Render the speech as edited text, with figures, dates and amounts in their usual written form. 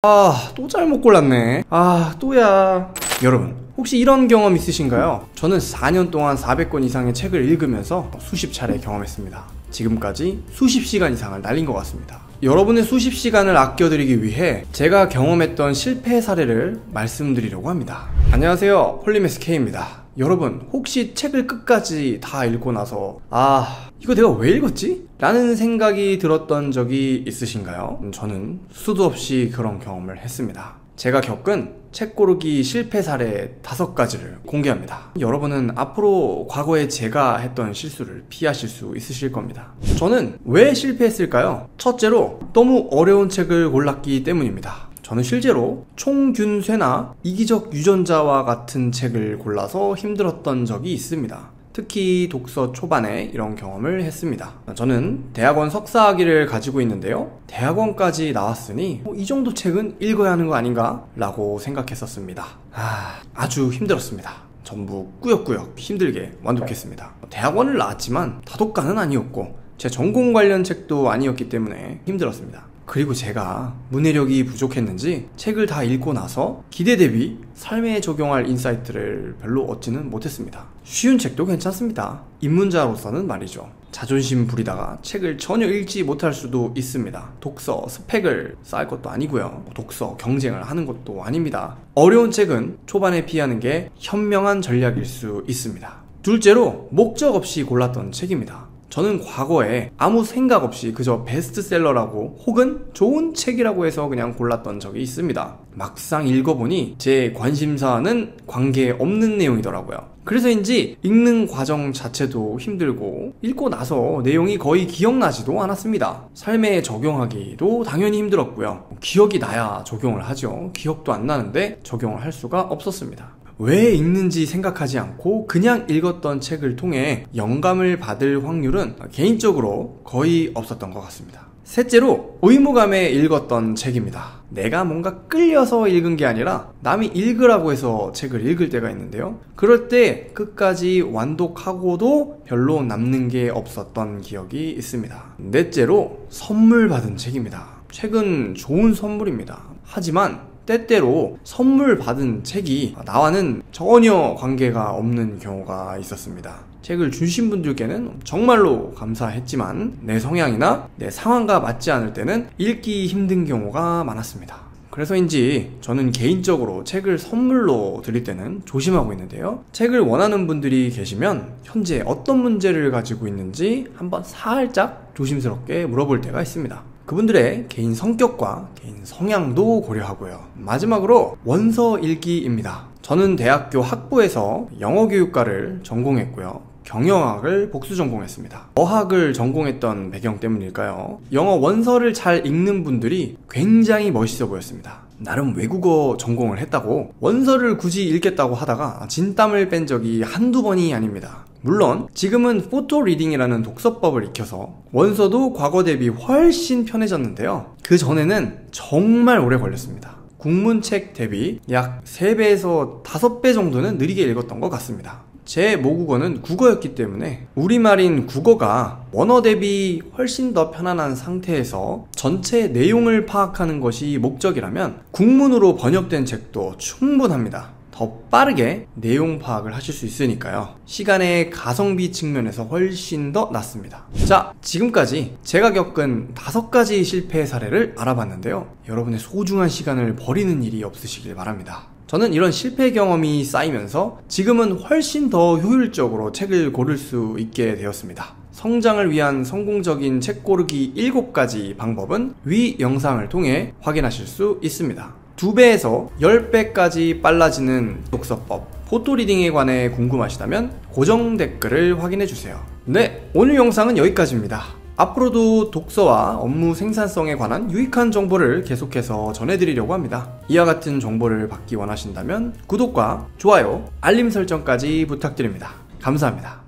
또 잘못 골랐네. 또야. 여러분, 혹시 이런 경험 있으신가요? 저는 4년 동안 400권 이상의 책을 읽으면서 수십 차례 경험했습니다. 지금까지 수십 시간 이상을 날린 것 같습니다. 여러분의 수십 시간을 아껴드리기 위해 제가 경험했던 실패 사례를 말씀드리려고 합니다. 안녕하세요, 홀리메스 K입니다. 여러분, 혹시 책을 끝까지 다 읽고 나서 이거 내가 왜 읽었지? 라는 생각이 들었던 적이 있으신가요? 저는 수도 없이 그런 경험을 했습니다. 제가 겪은 책 고르기 실패 사례 5가지를 공개합니다. 여러분은 앞으로 과거에 제가 했던 실수를 피하실 수 있으실 겁니다. 저는 왜 실패했을까요? 첫째로 너무 어려운 책을 골랐기 때문입니다. 저는 실제로 총균쇠나 이기적 유전자와 같은 책을 골라서 힘들었던 적이 있습니다. 특히 독서 초반에 이런 경험을 했습니다. 저는 대학원 석사학위를 가지고 있는데요, 대학원까지 나왔으니 이 정도 책은 읽어야 하는 거 아닌가? 라고 생각했었습니다. 아주 힘들었습니다. 전부 꾸역꾸역 힘들게 완독했습니다. 대학원을 나왔지만 다독가는 아니었고 제 전공 관련 책도 아니었기 때문에 힘들었습니다. 그리고 제가 문해력이 부족했는지 책을 다 읽고 나서 기대 대비 삶에 적용할 인사이트를 별로 얻지는 못했습니다. 쉬운 책도 괜찮습니다. 입문자로서는 말이죠. 자존심 부리다가 책을 전혀 읽지 못할 수도 있습니다. 독서 스펙을 쌓을 것도 아니고요, 독서 경쟁을 하는 것도 아닙니다. 어려운 책은 초반에 피하는 게 현명한 전략일 수 있습니다. 둘째로 목적 없이 골랐던 책입니다. 저는 과거에 아무 생각 없이 그저 베스트셀러라고 혹은 좋은 책이라고 해서 그냥 골랐던 적이 있습니다. 막상 읽어보니 제 관심사와는 관계없는 내용이더라고요. 그래서인지 읽는 과정 자체도 힘들고 읽고 나서 내용이 거의 기억나지도 않았습니다. 삶에 적용하기도 당연히 힘들었고요. 기억이 나야 적용을 하죠. 기억도 안 나는데 적용을 할 수가 없었습니다. 왜 읽는지 생각하지 않고 그냥 읽었던 책을 통해 영감을 받을 확률은 개인적으로 거의 없었던 것 같습니다. 셋째로 의무감에 읽었던 책입니다. 내가 뭔가 끌려서 읽은 게 아니라 남이 읽으라고 해서 책을 읽을 때가 있는데요, 그럴 때 끝까지 완독하고도 별로 남는 게 없었던 기억이 있습니다. 넷째로 선물 받은 책입니다. 책은 좋은 선물입니다. 하지만 때때로 선물 받은 책이 나와는 전혀 관계가 없는 경우가 있었습니다. 책을 주신 분들께는 정말로 감사했지만 내 성향이나 내 상황과 맞지 않을 때는 읽기 힘든 경우가 많았습니다. 그래서인지 저는 개인적으로 책을 선물로 드릴 때는 조심하고 있는데요, 책을 원하는 분들이 계시면 현재 어떤 문제를 가지고 있는지 한번 살짝 조심스럽게 물어볼 때가 있습니다. 그분들의 개인 성격과 개인 성향도 고려하고요. 마지막으로 원서 읽기입니다. 저는 대학교 학부에서 영어교육과를 전공했고요, 경영학을 복수 전공했습니다. 어학을 전공했던 배경 때문일까요? 영어 원서를 잘 읽는 분들이 굉장히 멋있어 보였습니다. 나름 외국어 전공을 했다고 원서를 굳이 읽겠다고 하다가 진땀을 뺀 적이 한두 번이 아닙니다. 물론 지금은 포토 리딩이라는 독서법을 익혀서 원서도 과거 대비 훨씬 편해졌는데요, 그 전에는 정말 오래 걸렸습니다. 국문책 대비 약 3배에서 5배 정도는 느리게 읽었던 것 같습니다. 제 모국어는 국어였기 때문에 우리말인 국어가 원어 대비 훨씬 더 편안한 상태에서 전체 내용을 파악하는 것이 목적이라면 국문으로 번역된 책도 충분합니다. 더 빠르게 내용 파악을 하실 수 있으니까요. 시간의 가성비 측면에서 훨씬 더 낫습니다. 자, 지금까지 제가 겪은 5가지 실패 사례를 알아봤는데요, 여러분의 소중한 시간을 버리는 일이 없으시길 바랍니다. 저는 이런 실패 경험이 쌓이면서 지금은 훨씬 더 효율적으로 책을 고를 수 있게 되었습니다. 성장을 위한 성공적인 책 고르기 7가지 방법은 위 영상을 통해 확인하실 수 있습니다. 2배에서 10배까지 빨라지는 독서법 포토리딩에 관해 궁금하시다면 고정 댓글을 확인해주세요. 네, 오늘 영상은 여기까지입니다. 앞으로도 독서와 업무 생산성에 관한 유익한 정보를 계속해서 전해드리려고 합니다. 이와 같은 정보를 받기 원하신다면 구독과 좋아요, 알림 설정까지 부탁드립니다. 감사합니다.